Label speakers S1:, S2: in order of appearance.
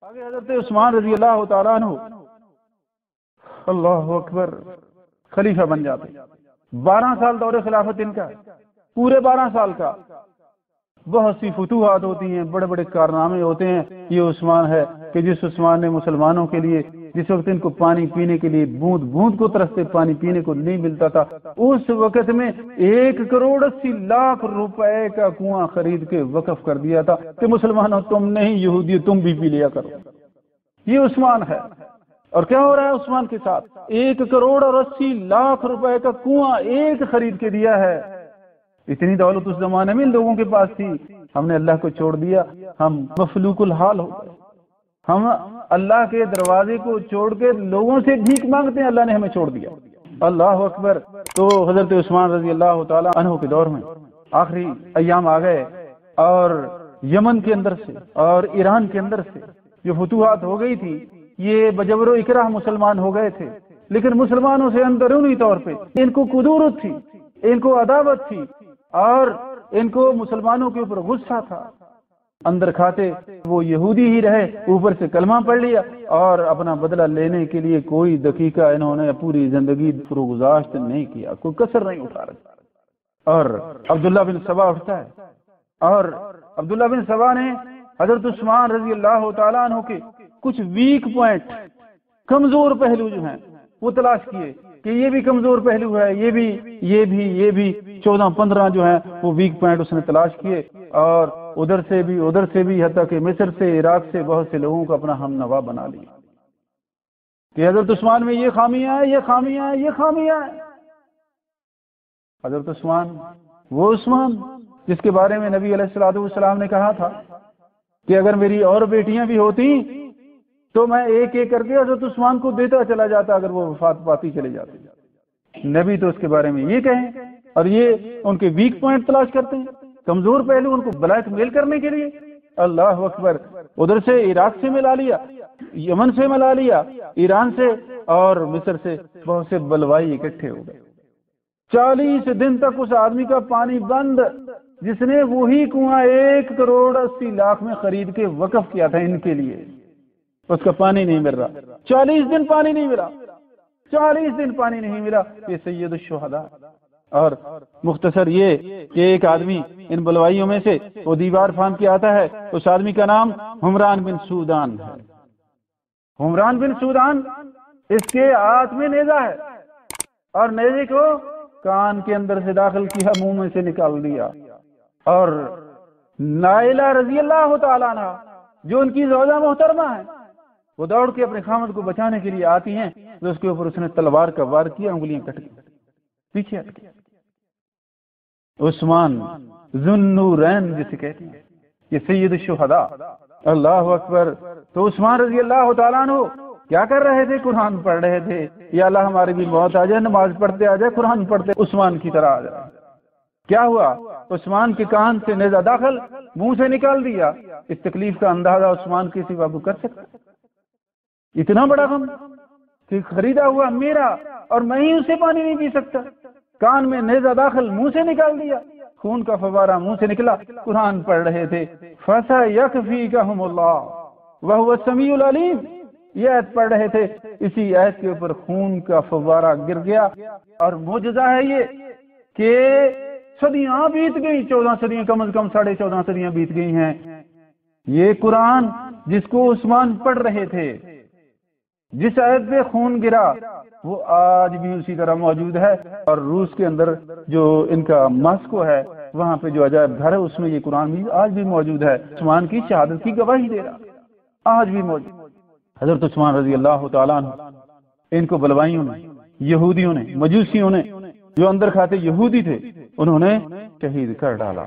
S1: آگے حضرت عثمان رضی اللہ تعالیٰ عنہ اللہ اکبر خلیفہ بن جاتے. 12 سال دور خلافت ان کا ہے، پورے 12 سال کا. بہت سی فتوحات ہوتی ہیں، بڑے بڑے کارنامے ہوتے ہیں. یہ عثمان ہے کہ جس عثمان نے مسلمانوں کے لیے، جس وقت ان کو پانی پینے کے لیے بوند بوند کو ترستے، پانی پینے کو نہیں ملتا تھا، اس وقت میں 1,80,00,000 روپے کا کنواں خرید کے وقف کر دیا تھا کہ مسلمانوں تم نہیں یہودی تم بھی پی لیا کرو. یہ عثمان ہے. اور کیا ہو رہا ہے عثمان کے ساتھ؟ 1,80,00,000 روپے کا کنواں ایک خرید کے دیا ہے. اتنی دولت اس زمانے میں لوگوں کے پاس تھی. ہم نے اللہ کو چھوڑ دیا، ہم مفلوک الحال ہو گئے. ہم اللہ کے دروازے کو چھوڑ کے لوگوں سے بھیک مانگتے ہیں، اللہ نے ہمیں چھوڑ دیا. اللہ اکبر. تو حضرت عثمان رضی اللہ تعالی عنہ کے دور میں آخری ایام آ گئے، اور یمن کے اندر سے اور ایران کے اندر سے جو فتوحات ہو گئی تھی، یہ بجبر و اکراہ مسلمان ہو گئے تھے. لیکن مسلمانوں سے اندرونی طور پہ ان کو کدورت تھی، ان کو عداوت تھی، اور ان کو مسلمانوں کے اوپر غصہ تھا. اندر کھاتے وہ یہودی ہی رہے، اوپر سے کلمہ پڑھ لیا، اور اپنا بدلہ لینے کے لیے کوئی دقیقہ انہوں نے پوری زندگی فروگزاشت نہیں کیا، کوئی کسر نہیں اٹھا رکھا. اور عبداللہ بن سبا اٹھتا ہے، اور عبداللہ بن سبا نے حضرت عثمان رضی اللہ تعالیٰ عنہ کے کچھ ویک پوائنٹ، کمزور پہلو جو ہیں وہ تلاش کیے کہ یہ بھی کمزور پہلو ہے، یہ بھی 14-15 جو ہیں وہ ویک پوائنٹ اس نے تلاش کیے. اور ادھر سے بھی حتیٰ کہ مصر سے، عراق سے بہت سے لوگوں کو اپنا ہم نوا بنا لیا کہ حضرت عثمان میں یہ خامیاں ہیں، یہ خامیاں ہیں، یہ خامیاں ہیں. حضرت عثمان وہ عثمان جس کے بارے میں نبی علیہ الصلوۃ والسلام نے کہا تھا کہ اگر میری اور بیٹیاں بھی ہوتی تو میں ایک ایک کر کے حضرت عثمان کو دیتا چلا جاتا اگر وہ وفات پاتی چلے جاتے. نبی تو اس کے بارے میں یہ کہیں، اور یہ ان کے ویک پوائنٹ تلاش کرتے ہیں، کمزور پہلو ان کو بلیک میل کرنے کے لیے. اللہ اکبر. ادھر سے عراق سے ملا لیا، یمن سے ملا لیا، ایران سے اور مصر سے بہت سے بلوائی اکٹھے ہو گئے. 40 دن تک اس آدمی کا پانی بند، جس نے وہی کنواں 1,80,00,000 میں خرید کے وقف کیا تھا ان کے لیے، اس کا پانی نہیں مل رہا. 40 دن پانی نہیں ملا، 40 دن پانی نہیں ملا. یہ سید الشہداء. اور مختصر یہ کہ ایک آدمی ان بلوائیوں میں سے وہ دیوار پھاند کے آتا ہے. اس آدمی کا نام حمران بن سودان ہے. حمران بن سودان، اس کے ہاتھ میں نیزہ ہے، اور نیزے کو کان کے اندر سے داخل کیا، منہ میں سے نکال دیا. اور نائلہ رضی اللہ تعالیٰ عنہ جو ان کی زوجہ محترمہ ہے، وہ دوڑ کے اپنے خامد کو بچانے کے لیے آتی ہیں، تو اس کے اوپر اس نے تلوار کا وار کیا، انگلیاں کٹ گئی، پیچھے ہٹ گیا. عثمان ذوالنورین جسے کہتے ہیں، یہ سید الشہداء. اللہ اکبر. تو عثمان رضی اللہ تعالیٰ عنہ کیا کر رہے تھے؟ قرآن پڑھ رہے تھے. یا اللہ ہماری بھی موت آ جائے، نماز پڑھتے آ جائے، قرآن پڑھتے عثمان کی طرح آ جائے. کیا ہوا؟ عثمان کے کان سے نیزہ داخل، منہ سے نکال دیا. اس تکلیف کا اندازہ عثمان کے سوا کو کر سکتا؟ اتنا بڑا غم کہ خریدا ہوا میرا، اور میں ہی اسے پانی نہیں پی سکتا. کان میں نیزہ داخل، منہ سے نکال دیا، خون کا فوارہ منہ سے نکلا. قرآن پڑھ رہے تھے. فَسَيَكْفِيكَهُمُ اللَّهُ وَهُوَ السَّمِيعُ الْعَلِيمُ. یہ آیت پڑھ رہے تھے، اسی آیت کے اوپر خون کا فوارہ گر گیا. اور معجزہ ہے یہ کہ صدیاں بیت گئی، 14 صدیاں، کم از کم 14.5 صدیاں بیت گئی ہیں. یہ قرآن جس کو عثمان پڑھ رہے تھے، جس آیت پہ خون گرا، وہ آج بھی اسی طرح موجود ہے. اور روس کے اندر جو ان کا ماسکو ہے، وہاں پہ جو عجائب گھر ہے، اس میں یہ قرآن بھی آج بھی موجود ہے. عثمان کی شہادت کی گواہی دے رہا، آج بھی موجود. حضرت عثمان رضی اللہ تعالیٰ عنہ، ان کو بلوائیوں نے، یہودیوں نے، مجوسیوں نے، جو اندر کھاتے یہودی تھے، انہوں نے شہید کر ڈالا.